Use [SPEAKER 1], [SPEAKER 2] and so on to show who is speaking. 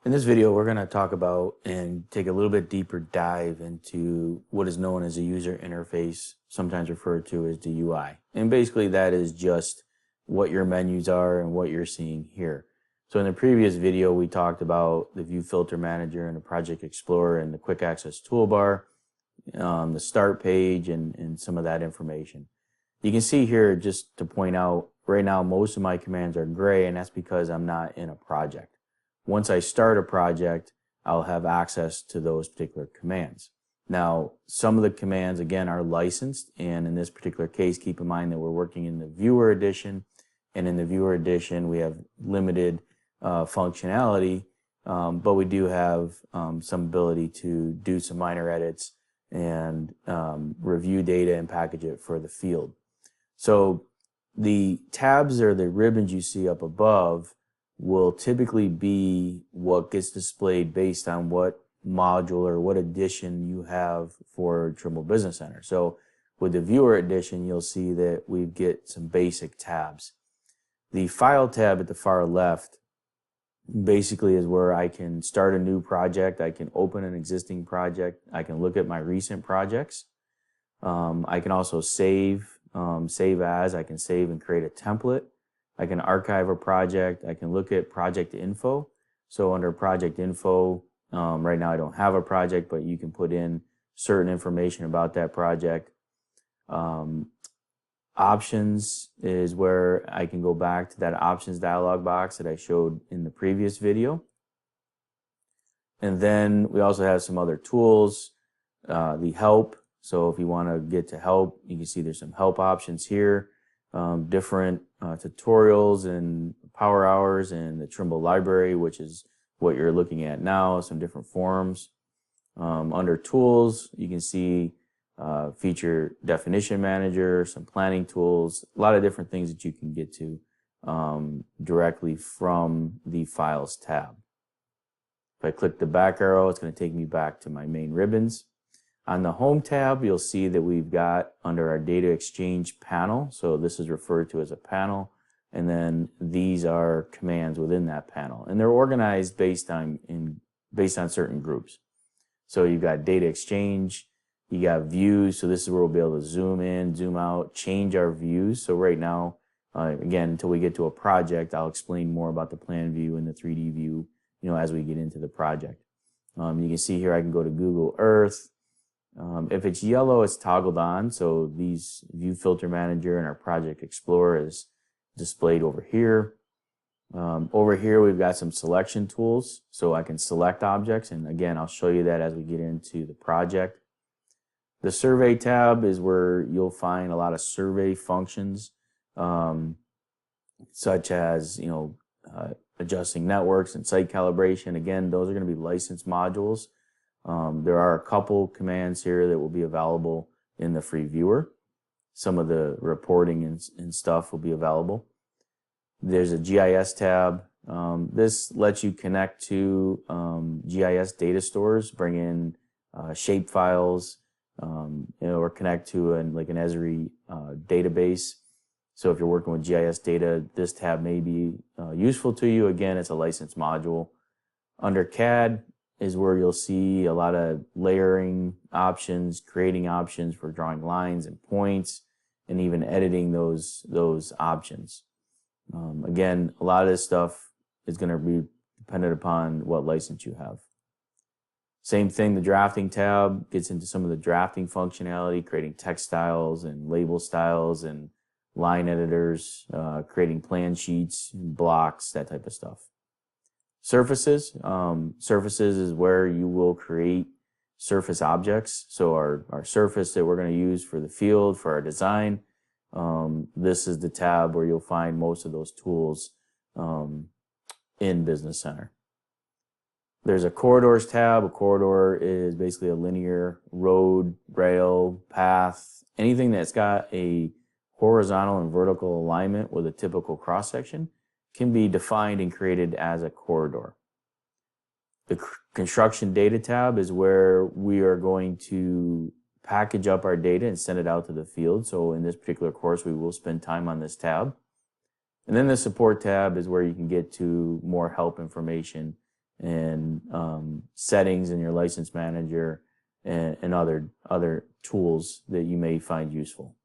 [SPEAKER 1] In this video, we're going to talk about and take a little bit deeper dive into what is known as a user interface, sometimes referred to as the UI. And basically that is just what your menus are and what you're seeing here. So in the previous video, we talked about the View Filter Manager and the Project Explorer and the Quick Access Toolbar, the start page, and some of that information. You can see here, just to point out, right now most of my commands are gray, and that's because I'm not in a project. Once I start a project, I'll have access to those particular commands. Now, some of the commands, again, are licensed, and in this particular case, keep in mind that we're working in the Viewer Edition, and in the Viewer Edition, we have limited functionality, but we do have some ability to do some minor edits and review data and package it for the field. So the tabs or the ribbons you see up above will typically be what gets displayed based on what module or what edition you have for Trimble Business Center. So with the Viewer Edition, you'll see that we get some basic tabs. The File tab at the far left basically is where I can start a new project, I can open an existing project, I can look at my recent projects. I can also save as, I can save and create a template. I can archive a project. I can look at project info. So under project info, right now I don't have a project, but you can put in certain information about that project. Options is where I can go back to that options dialog box that I showed in the previous video. And then we also have some other tools, the help. So if you want to get to help, you can see there's some help options here. Different tutorials and power hours and the Trimble library, which is what you're looking at now, some different forums. Under tools, you can see feature definition manager, some planning tools, a lot of different things that you can get to directly from the Files tab. If I click the back arrow, it's going to take me back to my main ribbons. On the Home tab, you'll see that we've got under our Data Exchange panel, so this is referred to as a panel, and then these are commands within that panel. And they're organized based on certain groups. So you've got Data Exchange, you got Views, so this is where we'll be able to zoom in, zoom out, change our views. So right now, again, until we get to a project, I'll explain more about the plan view and the 3D view, as we get into the project. You can see here I can go to Google Earth. If it's yellow, it's toggled on, so these View Filter Manager and our Project Explorer is displayed over here. Over here, we've got some selection tools, so I can select objects, and again, I'll show you that as we get into the project. The Survey tab is where you'll find a lot of survey functions, such as, adjusting networks and site calibration. Again, those are going to be licensed modules. There are a couple commands here that will be available in the free viewer. Some of the reporting and stuff will be available. There's a GIS tab. This lets you connect to GIS data stores, bring in shape files, or connect to an Esri database. So if you're working with GIS data, this tab may be useful to you. Again, it's a licensed module. Under CAD is where you'll see a lot of layering options, creating options for drawing lines and points, and even editing those options. Again, a lot of this stuff is going to be dependent upon what license you have. Same thing, the drafting tab gets into some of the drafting functionality, creating text styles and label styles and line editors, creating plan sheets, blocks, that type of stuff. Surfaces. Surfaces is where you will create surface objects. So our surface that we're going to use for the field, for our design, this is the tab where you'll find most of those tools in Business Center. There's a Corridors tab. A corridor is basically a linear road, rail, path, anything that's got a horizontal and vertical alignment with a typical cross-section can be defined and created as a corridor. The Construction Data tab is where we are going to package up our data and send it out to the field. So in this particular course, we will spend time on this tab. And then the Support tab is where you can get to more help information and settings in your license manager and other tools that you may find useful.